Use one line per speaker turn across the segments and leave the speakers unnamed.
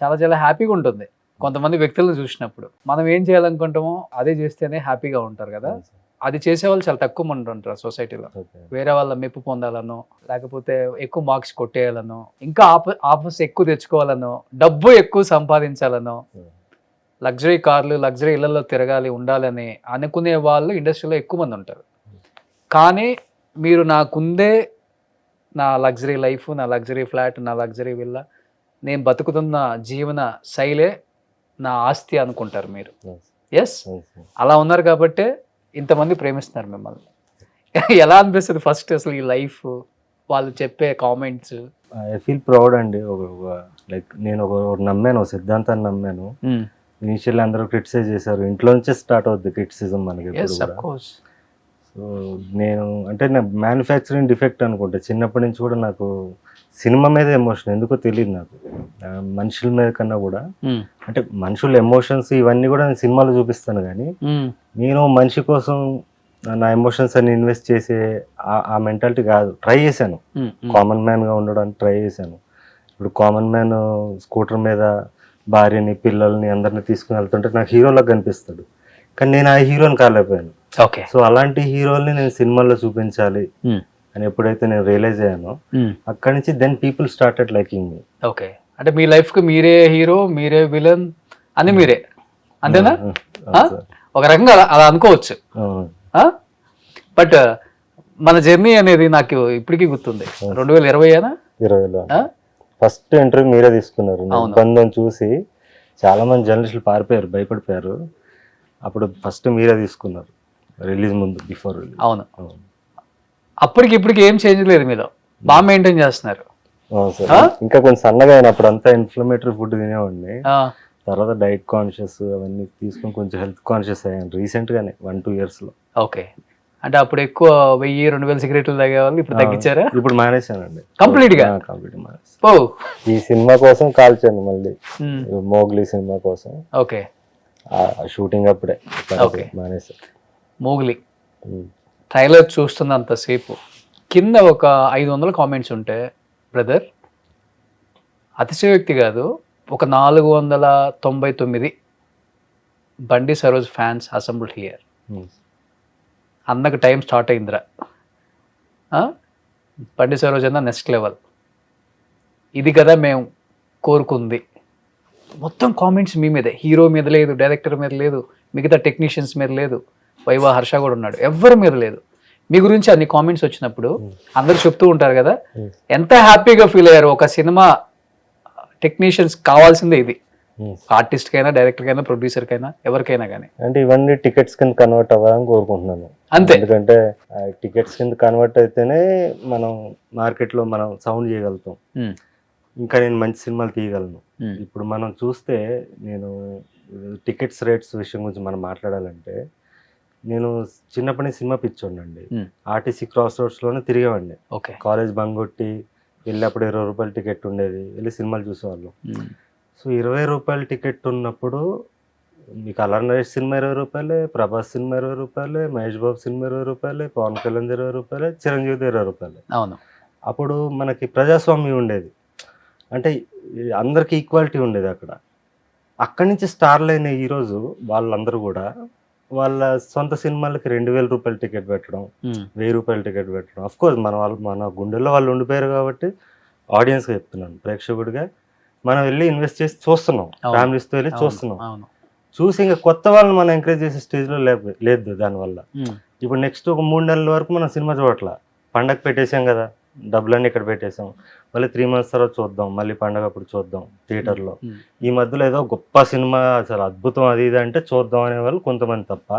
చాలా చాలా హ్యాపీగా ఉంటుంది. కొంతమంది వ్యక్తులను చూసినప్పుడు మనం ఏం చేయాలనుకుంటామో అదే చేస్తేనే హ్యాపీగా ఉంటారు కదా. అది చేసేవాళ్ళు చాలా తక్కువ మంది ఉంటారు సొసైటీలో. వేరే వాళ్ళ మెప్పు పొందాలనో, లేకపోతే ఎక్కువ మార్క్స్ కొట్టేయాలనో, ఇంకా ఆఫర్స్ ఎక్కువ తెచ్చుకోవాలనో, డబ్బు ఎక్కువ సంపాదించాలనో, లగ్జరీ కార్లు, లగ్జరీ ఇళ్లలో తిరగాలి, ఉండాలని అనుకునే వాళ్ళు ఇండస్ట్రీలో ఎక్కువ మంది ఉంటారు. కానీ మీరు నాకుందే నా లగ్జరీ లైఫ్, నా లగ్జరీ ఫ్లాట్, నా లగ్జరీ విల్లా, నేను బతుకుతున్న జీవన శైలే నా ఆస్తి అనుకుంటారు మీరు. ఎస్, అలా ఉన్నారు కాబట్టే ఇంతమంది ప్రేమిస్తున్నారు మిమ్మల్ని. ఎలా అనిపిస్తుంది ఫస్ట్ అసలు ఈ లైఫ్, వాళ్ళు చెప్పే కామెంట్స్?
ఐ ఫీల్ ప్రౌడ్ అండి. లైక్ నేను ఒకటి నమ్మాను, ఒక సిద్ధాంతాన్ని నమ్మాను. ఇనిషియల్ అందరూ క్రిటిసైజ్ చేశారు, ఇంట్లో నుంచే స్టార్ట్ అవుద్ది క్రిటిసిజం మనకి ఎప్పుడు కూడా. సో నేను అంటే నా మ్యానుఫ్యాక్చరింగ్ డిఫెక్ట్ అనుకుంటా. చిన్నప్పటి నుంచి కూడా నాకు సినిమా మీద ఎమోషన్ ఎందుకో తెలియదు నాకు, మనుషుల మీద కన్నా కూడా. అంటే మనుషుల ఎమోషన్స్ ఇవన్నీ కూడా నేను సినిమాలో చూపిస్తాను, కానీ నేను మనిషి కోసం నా ఎమోషన్స్ అన్ని ఇన్వెస్ట్ చేసే ఆ మెంటాలిటీ కాదు. ట్రై చేశాను, కామన్ మ్యాన్గా ఉండడానికి ట్రై చేశాను. ఇప్పుడు కామన్ మ్యాన్ స్కూటర్ మీద భార్యని, పిల్లల్ని అందరిని తీసుకుని వెళ్తుంటే నాకు హీరోలాగా కనిపిస్తాడు, కానీ నేను ఆ హీరోని కాలేకపోయాను. సో అలాంటి హీరోల్ని నేను సినిమాల్లో చూపించాలి అని ఎప్పుడైతే నేను రియలైజ్ అయ్యానో, అక్కడి నుంచి then people started liking me.
Okay, అంటే మీ లైఫ్ కి మీరే హీరో, మీరే విలన్ అని మీరే, అంతేనా? ఒక రకంగా అలా అనుకోవచ్చు. బట్ మన జర్నీ అనేది నాకు ఇప్పటికీ గుర్తుంది. 2020
ఫస్ట్ ఇంటర్వ్యూ మీరే తీసుకున్నారు. బంధం చూసి చాలా మంది జర్నలిస్టులు పారిపోయారు, భయపడిపోయారు. అప్పుడు ఫస్ట్ మీరే తీసుకున్నారు, రిలీజ్ ముందు, బిఫోర్ రిలీజ్.
అవును, అప్పటికి ఇప్పటికి ఏం చేంజ్ లేదు, మీరు బాగా మెయింటైన్ చేస్తున్నారు.
ఇంకా కొంచెం సన్నగా అయినప్పుడు అంతా ఇన్ఫ్లమేటరీ ఫుడ్ తినేవాడిని. తర్వాత డైట్ కాన్షియస్ అవన్నీ తీసుకుని కొంచెం హెల్త్ కాన్షియస్ అయ్యాను రీసెంట్ గానే 1-2 years లో.
ఓకే, అంటే అప్పుడు ఎక్కువ 1000-2000 సిగరెట్లు తాగేవాళ్ళు, ఇప్పుడు తగ్గించారా?
ఇప్పుడు మానేశానండి
కంప్లీట్ గా.
ఈ సినిమా కోసం కాల్చాను మళ్ళీ, మోగ్లీ సినిమా కోసం.
ఓకే,
షూటింగ్ అప్పుడే మానేసా.
మోగ్లీ ట్రైలర్ చూస్తున్నంతసేపు కింద ఒక 500 కామెంట్స్ ఉంటే, బ్రదర్ అతిశయోక్తి కాదు, ఒక 499 బండి సరోజ్ ఫ్యాన్స్ అసెంబ్ల్డ్ హియర్. అన్నకు టైం స్టార్ట్ అయిందిరా, బండి సరోజ్ అన్న నెక్స్ట్ లెవెల్, ఇది కదా మేము కోరుకుంది. మొత్తం కామెంట్స్ మీ మీదే, హీరో మీద లేదు, డైరెక్టర్ మీద లేదు, మిగతా టెక్నీషియన్స్ మీద లేదు, వైవా హర్ష కూడా ఉన్నాడు, ఎవరి మీద లేదు. మీ గురించి అన్ని కామెంట్స్ వచ్చినప్పుడు అందరు చెప్తూ ఉంటారు కదా, ఎంత హ్యాపీగా ఫీల్ అయ్యారు. ఒక సినిమా టెక్నీషియన్స్ కావాల్సిందే ఇది, ఆర్టిస్ట్ కైనా, డైరెక్టర్ కైనా, ప్రొడ్యూసర్ కైనా, ఎవరికైనా కానీ.
అంటే ఇవన్నీ టికెట్స్ కింద కన్వర్ట్ అవ్వాలని కోరుకుంటున్నాను
అంతే.
ఎందుకంటే టికెట్స్ కింద కన్వర్ట్ అయితేనే మనం మార్కెట్ లో మనం సౌండ్ చేయగలుగుతాం, ఇంకా నేను మంచి సినిమాలు తీయగలను. ఇప్పుడు మనం చూస్తే, నేను టికెట్స్ రేట్స్ విషయం గురించి మనం మాట్లాడాలంటే, నేను చిన్నప్పటి నుంచి సినిమా పిచ్చోండి. ఆర్టీసీ క్రాస్ రోడ్స్ లోనే తిరిగేవాడిని. కాలేజ్ బంగొట్టి వెళ్ళినప్పుడు 20 రూపాయల టికెట్ ఉండేది, వెళ్ళి సినిమాలు చూసేవాళ్ళం. సో 20 రూపాయల టికెట్ ఉన్నప్పుడు మీకు అల్లరి నరేష్ సినిమా 20 రూపాయలే, ప్రభాస్ సినిమా 20 రూపాయలే, మహేష్ బాబు సినిమా 20 రూపాయలే, పవన్ కళ్యాణ్ 20 రూపాయలే, చిరంజీవి 20 రూపాయలే.
అవును,
అప్పుడు మనకి ప్రజాస్వామ్యం ఉండేది, అంటే అందరికి ఈక్వాలిటీ ఉండేది అక్కడ. అక్కడి నుంచి స్టార్లు అయిన ఈరోజు వాళ్ళందరూ కూడా వాళ్ళ సొంత సినిమాలకి 2000 రూపాయల టికెట్ పెట్టడం, 1000 రూపాయల టికెట్ పెట్టడం. అఫ్కోర్స్ మన గుండెల్లో వాళ్ళు ఉండిపోయారు కాబట్టి ఆడియన్స్గా చెప్తున్నాను, ప్రేక్షకుడిగా మనం వెళ్ళి ఇన్వెస్ట్ చేసి చూస్తున్నాం, ఫ్యామిలీస్తో వెళ్ళి చూస్తున్నాం. చూసి ఇంకా కొత్త వాళ్ళని మనం ఎంకరేజ్ చేసే స్టేజ్లో లేదు దానివల్ల. ఇప్పుడు నెక్స్ట్ ఒక 3 నెలల వరకు మనం సినిమా చూడట్లా, పండగ పెట్టేసాం కదా, డబ్బులన్నీ ఇక్కడ పెట్టేసాం, మళ్ళీ 3 months తర్వాత చూద్దాం, మళ్ళీ పండగ అప్పుడు చూద్దాం థియేటర్లో. ఈ మధ్యలో ఏదో గొప్ప సినిమా, అసలు అద్భుతం అది ఇది అంటే చూద్దాం అనేవాళ్ళు కొంతమంది తప్ప,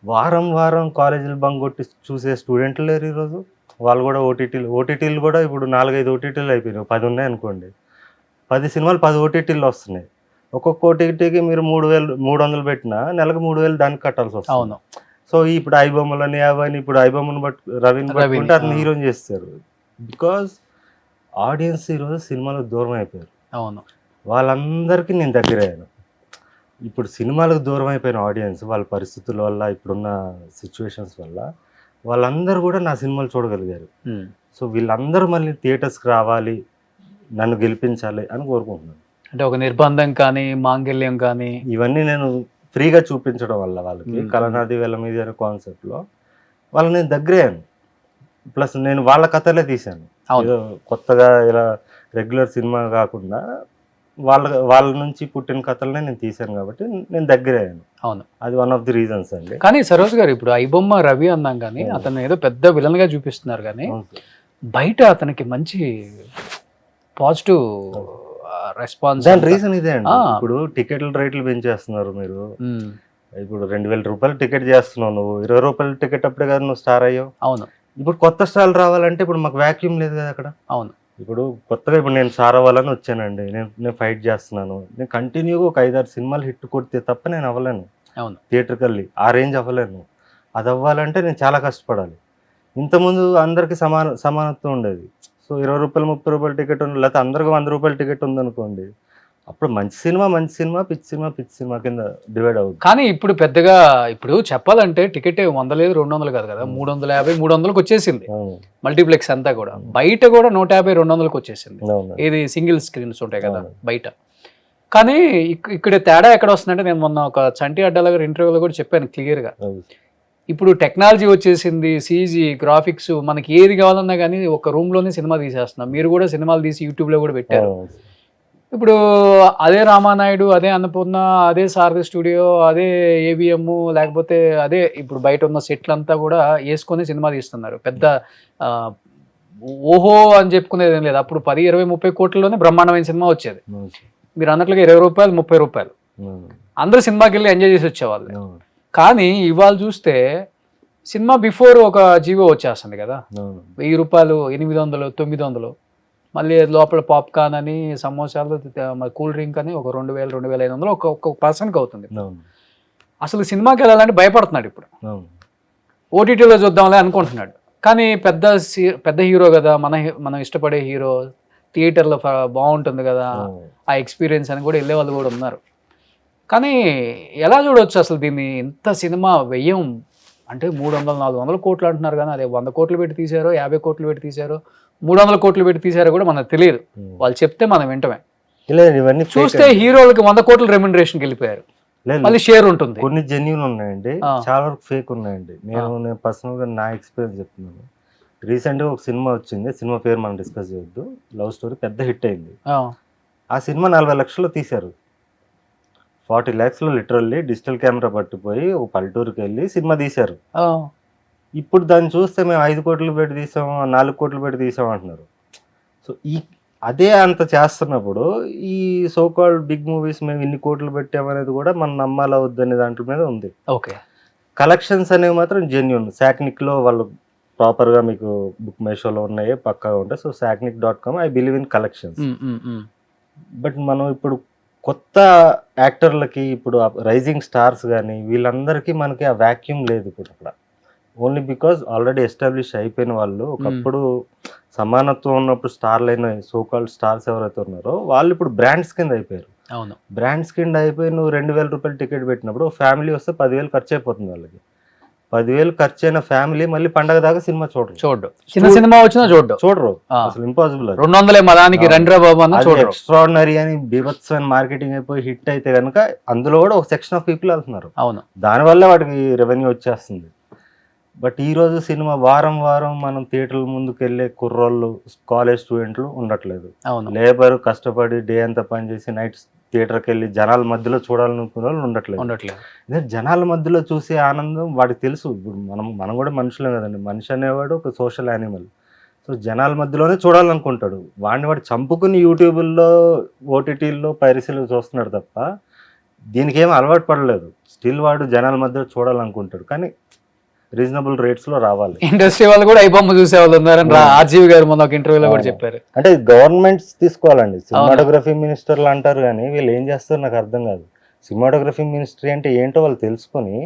వారం వారం కాలేజీలు బంక్ కొట్టి చూసే స్టూడెంట్లు లేరు ఈరోజు. వాళ్ళు కూడా ఓటీటీలు కూడా ఇప్పుడు 4-5 ఓటీటీలు అయిపోయినాయి, 10 ఉన్నాయి అనుకోండి, 10 సినిమాలు 10 ఓటీటీలు వస్తున్నాయి. ఒక్కొక్క ఓటీటీకి మీరు 300 పెట్టినా నెలకు 3000 దానికి కట్టాల్సి వస్తుంది. సో ఇప్పుడు ఐబొమ్మలని అవన్నీ, ఇప్పుడు ఐబొమ్మను రవిని పట్టుకుంటే అతను హీరోని చేస్తారు. బికాజ్ ఆడియన్స్ ఈరోజు సినిమాలకు దూరం అయిపోయారు.
అవును,
వాళ్ళందరికీ నేను దగ్గర అయ్యాను. ఇప్పుడు సినిమాలకు దూరం అయిపోయిన ఆడియన్స్ వాళ్ళ పరిస్థితుల వల్ల, ఇప్పుడున్న సిచ్యువేషన్స్ వల్ల వాళ్ళందరూ కూడా నా సినిమాలు చూడగలిగారు. సో వీళ్ళందరూ మళ్ళీ థియేటర్స్కి రావాలి, నన్ను గెలిపించాలి అని కోరుకుంటున్నాను.
అంటే ఒక నిర్బంధం కానీ మాంగళ్యం కానీ.
ఇవన్నీ నేను ఫ్రీగా చూపించడం వల్ల వాళ్ళకి కలనాది వేల మీద అనే కాన్సెప్ట్లో వాళ్ళని నేను దగ్గరయ్యాను. ప్లస్ నేను వాళ్ళ కథలే తీశాను, ఏదో కొత్తగా ఇలా రెగ్యులర్ సినిమా కాకుండా వాళ్ళ నుంచి పుట్టిన కథలనే నేను తీశాను కాబట్టి నేను దగ్గరయ్యాను.
అవును,
అది వన్ ఆఫ్ ది రీజన్స్ అండి.
కానీ సరోజ్ గారు ఇప్పుడు ఐబొమ్మ రవి అన్నాం కానీ అతను ఏదో పెద్ద విలన్ గా చూపిస్తున్నారు, కానీ బయట అతనికి మంచి పాజిటివ్ రెస్పాన్స్.
దాని రీజన్ ఇదే అండి. ఇప్పుడు టికెట్ల రేట్లు పెంచేస్తున్నారు మీరు. ఇప్పుడు 2000 రూపాయలు టికెట్ చేస్తున్నావు, నువ్వు 20 రూపాయల టికెట్ అప్పుడే కదా నువ్వు స్టార్ అయ్యావు.
అవును,
ఇప్పుడు కొత్త స్టార్లు రావాలంటే ఇప్పుడు మాకు వ్యాక్యూమ్ లేదు కదా అక్కడ.
అవును,
ఇప్పుడు కొత్తగా ఇప్పుడు నేను స్టార్ అవ్వాలని వచ్చానండి, నేను ఫైట్ చేస్తున్నాను, నేను కంటిన్యూగా ఒక 5-6 సినిమాలు హిట్ కొడితే తప్ప నేను అవ్వలేను.
అవును,
థియేటర్కి వెళ్ళి ఆ రేంజ్ అవ్వలేను. అది అవ్వాలంటే నేను చాలా కష్టపడాలి. ఇంతకుముందు అందరికీ సమానత్వం ఉండేది. సో 20 రూపాయలు 30 రూపాయల టికెట్ ఉంది, లేకపోతే అందరికి 100 రూపాయల టికెట్ ఉందనుకోండి, అప్పుడు మంచి సినిమా పిచ్చి సినిమా కింద డివైడ్ అవుతుంది.
కానీ ఇప్పుడు పెద్దగా ఇప్పుడు చెప్పాలంటే టికెట్ 100 లేదు 200 కాదు కదా, 350 300కి వచ్చేసింది మల్టీప్లెక్స్ అంతా కూడా. బయట కూడా 150 200కి వచ్చేసింది. ఇది సింగిల్ స్క్రీన్స్ ఉంటాయి కదా బయట. కానీ ఇక్కడ తేడా ఎక్కడ వస్తుందంటే, నేను మొన్న ఒక చంటి అడ్డాల గారి ఇంటర్వ్యూలో కూడా చెప్పాను క్లియర్గా, ఇప్పుడు టెక్నాలజీ వచ్చేసింది, సీజీ గ్రాఫిక్స్, మనకి ఏది కావాలన్నా కానీ ఒక రూమ్లోనే సినిమా తీసేస్తున్నాం. మీరు కూడా సినిమాలు తీసి యూట్యూబ్లో కూడా పెట్టారు. ఇప్పుడు అదే రామానాయుడు, అదే అన్నపూర్ణ, అదే సారథి స్టూడియో, అదే ఏవిఎం, లేకపోతే అదే ఇప్పుడు బయట ఉన్న సెట్లంతా కూడా వేసుకొని సినిమా తీస్తున్నారు. పెద్ద ఓహో అని చెప్పుకునేది ఏం లేదు. అప్పుడు 10, 20, 30 కోట్లలోనే బ్రహ్మాండమైన సినిమా వచ్చేది. మీరు అన్నట్లుగా 20 రూపాయలు 30 రూపాయలు అందరూ సినిమాకి వెళ్ళి ఎంజాయ్ చేసి వచ్చేవాళ్ళు. కానీ ఇవాళ చూస్తే సినిమా బిఫోర్ ఒక జీవో వచ్చేస్తుంది కదా, 1000 రూపాయలు, 800, 900, మళ్ళీ లోపల పాప్కార్న్ అని, సమోసాలు, కూల్ డ్రింక్ అని ఒక 2000, 2500 ఒక్కొక్క పర్సన్కి అవుతుంది. అసలు సినిమాకి వెళ్ళాలంటే భయపడుతున్నాడు ఇప్పుడు. ఓటీటీలో చూద్దాంలే అనుకుంటున్నాడు. కానీ పెద్ద హీరో కదా, మనం ఇష్టపడే హీరో, థియేటర్లో బాగుంటుంది కదా ఆ ఎక్స్పీరియన్స్ అని కూడా వెళ్ళే వాళ్ళు కూడా ఉన్నారు. కానీ ఎలా చూడవచ్చు అసలు దీన్ని? ఇంత సినిమా వ్యయం అంటే 300, 400 కోట్లు అంటున్నారు, కానీ అదే 100 కోట్లు పెట్టి తీశారో, 50 కోట్లు పెట్టి తీశారో, 300 కోట్లు పెట్టి తీశారో కూడా మనకు తెలియదు. వాళ్ళు చెప్తే మనం వింటమే. చూస్తే హీరోలకి 100 కోట్ల రెమ్యునరేషన్కి వెళ్ళిపోయారు. మళ్ళీ షేర్ ఉంటుంది.
కొన్ని జెన్యూన్ ఉన్నాయండి, చాలా వరకు ఫేక్ ఉన్నాయండి. నేను పర్సనల్గా నా ఎక్స్పీరియన్స్ చెప్తున్నాను. రీసెంట్గా ఒక సినిమా వచ్చింది, సినిమా పేరు మనం డిస్కస్ చేయొద్దు, లవ్ స్టోరీ, పెద్ద హిట్ అయింది. ఆ సినిమా 40 లక్షలు తీశారు. 40 lakhs లిటరల్లీ డిజిటల్ కెమెరా పట్టిపోయి ఒక పల్లెటూరుకి వెళ్ళి సినిమా తీశారు. ఇప్పుడు దాన్ని చూస్తే మేము 5 కోట్లు పెట్టి తీసాం, 4 కోట్లు పెట్టి తీసాం అంటున్నారు. సో అదే అంత చేస్తున్నప్పుడు ఈ సో కాల్డ్ బిగ్ మూవీస్ మేము ఇన్ని కోట్లు పెట్టామనేది కూడా మనం నమ్మాలా వద్దనే దాంట్లో మీద ఉంది.
ఓకే,
కలెక్షన్స్ అనేవి మాత్రం జెన్యూన్. సాక్నిక్లో వాళ్ళు ప్రాపర్గా మీకు బుక్ మై షోలో ఉన్నాయి, పక్కాగా ఉంటాయి. So sacknic.com, I believe in collections. But మనం ఇప్పుడు కొత్త యాక్టర్లకి, ఇప్పుడు రైజింగ్ స్టార్స్ కానీ వీళ్ళందరికీ మనకి ఆ వ్యాక్యూమ్ లేదు ఇప్పుడు అక్కడ. ఓన్లీ బికాజ్ ఆల్రెడీ ఎస్టాబ్లిష్ అయిపోయిన వాళ్ళు, ఒకప్పుడు సమానత్వం ఉన్నప్పుడు స్టార్లు అయిన సోకాల్డ్ స్టార్స్ ఎవరైతే ఉన్నారో వాళ్ళు ఇప్పుడు బ్రాండ్స్ కింద అయిపోయారు.
అవును,
బ్రాండ్స్ కింద అయిపోయి నువ్వు 2000 రూపాయలు టికెట్ పెట్టినప్పుడు ఫ్యామిలీ వస్తే 10,000 ఖర్చు అయిపోతుంది వాళ్ళకి. 10,000 ఖర్చు అయిన ఫ్యామిలీ మళ్ళీ పండగ దాకా సినిమా చూడరు. చిన్న సినిమా వచ్చినా చూడరు. అసలు ఇంపాసిబుల్. 200 మదానికి రండ్రా బాబు అన్న చూడరు. ఎక్స్ట్రాడినరీ అని బీభత్సమైన మార్కెటింగ్ అయిపోయి హిట్ అయితే కనుక అందులో కూడా ఒక సెక్షన్ ఆఫ్ పీపుల్ వెళ్తున్నారు. అవును, దానివల్ల వాటికి రెవెన్యూ వచ్చేస్తుంది. బట్ ఈ రోజు సినిమా వారం మనం థియేటర్ల ముందుకు వెళ్ళే కుర్రోళ్ళు, కాలేజ్ స్టూడెంట్లు ఉండట్లేదు. లేబర్ కష్టపడి డే అంతా పనిచేసి నైట్ థియేటర్కి వెళ్ళి జనాల మధ్యలో చూడాలనుకునే వాళ్ళు ఉండట్లేదు. జనాల మధ్యలో చూసే ఆనందం వాడికి తెలుసు. ఇప్పుడు మనం కూడా మనుషులే కదండి, మనిషి అనేవాడు ఒక సోషల్ యానిమల్. సో జనాల మధ్యలోనే చూడాలనుకుంటాడు. వాడు చంపుకుని యూట్యూబ్లో, ఓటీటీల్లో, పైరసీలో చూస్తున్నాడు తప్ప దీనికి ఏమీ అలవాటు పడలేదు. స్టిల్ వాడు జనాల మధ్యలో చూడాలనుకుంటాడు, కానీ రీజనబుల్ రేట్స్ లో రావాలి. ఇండస్ట్రీ వాళ్ళు కూడా ఐబొమ్మ చూసే వాళ్ళు ఉన్నారని ఆర్జీవి గారు మొన్న ఒక ఇంటర్వ్యూలో కూడా చెప్పారు. అంటే గవర్నమెంట్స్ తీసుకోవాలండి. సినిమాటోగ్రఫీ మినిస్టర్లు అంటారు కానీ వీళ్ళు ఏం చేస్తారు నాకు అర్థం కాదు. సినిమాటోగ్రఫీ మినిస్ట్రీ అంటే ఏంటో వాళ్ళు తెలుసుకొని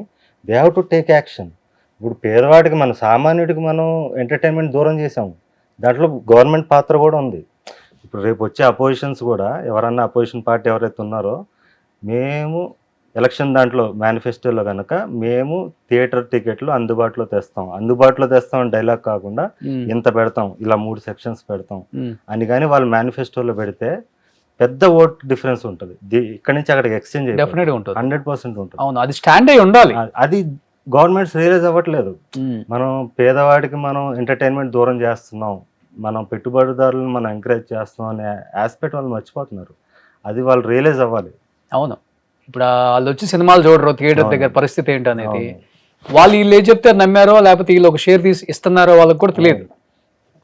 they have to take action. ఇప్పుడు పేదవాడికి, మన సామాన్యుడికి మనం ఎంటర్టైన్మెంట్ దూరం చేసాము. దాంట్లో గవర్నమెంట్ పాత్ర కూడా ఉంది. ఇప్పుడు రేపు వచ్చే అపోజిషన్స్ కూడా, ఎవరన్నా అపోజిషన్ పార్టీ ఎవరైతే ఉన్నారో, మేము ఎలక్షన్ దాంట్లో మేనిఫెస్టోలో కనుక మేము థియేటర్ టికెట్లు అందుబాటులో తెస్తాం డైలాగ్ కాకుండా ఇంత పెడతాం, ఇలా 3 సెక్షన్స్ పెడతాం అని కానీ వాళ్ళు మేనిఫెస్టోలో పెడితే పెద్ద ఓట్ డిఫరెన్స్ ఉంటుంది. ఇక్కడ నుంచి అక్కడికి ఎక్స్చేంజ్
డెఫినెట్ గా ఉంటుంది.
100% ఉంటుంది.
అవును, అది స్టాండ్ అయి ఉండాలి.
అది గవర్నమెంట్స్ రియలైజ్ అవ్వట్లేదు. మనం పేదవాడికి మనం ఎంటర్టైన్మెంట్ దూరం చేస్తున్నాం, మనం పెట్టుబడిదారులను మనం ఎంకరేజ్ చేస్తున్నాం అనే ఆస్పెక్ట్ వాళ్ళు మర్చిపోతున్నారు. అది వాళ్ళు రియలైజ్ అవ్వాలి.
అవును, ఇప్పుడు వాళ్ళు వచ్చి సినిమాలు చూడరు, థియేటర్ దగ్గర
అవును.
పరిస్థితి ఏంటనేది
అవును.
వాళ్ళు వీళ్ళు ఏం చెప్తే నమ్మారో లేకపోతే వీళ్ళు ఒక షేర్ తీసి ఇస్తున్నారో వాళ్ళకి కూడా తెలియదు.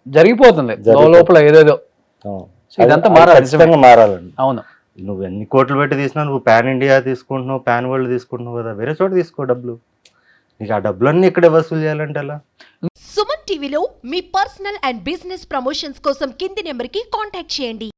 జరిగిపోతుంది లోపల ఏదేదో.
అవును.
సో ఇదంతా
అది
మారాలి,
ఖచ్చితంగా మారాలండి.
అవును.
నువ్వు ఎన్ని కోట్లు పెట్టి తీసినా, నువ్వు పాన్ ఇండియా తీసుకుంటున్నావు, పాన్ వరల్డ్ తీసుకుంటున్నావు కదా, వేరే చోట తీసుకో డబ్బులు. నీకు ఆ డబ్బులన్నీ ఇక్కడే వసూలు చేయాలంటే ఎలా?
సుమన్ టీవీలో మీ పర్సనల్ అండ్ బిజినెస్ ప్రమోషన్స్ కోసం కింది నెంబర్కి కాంటాక్ట్ చేయండి.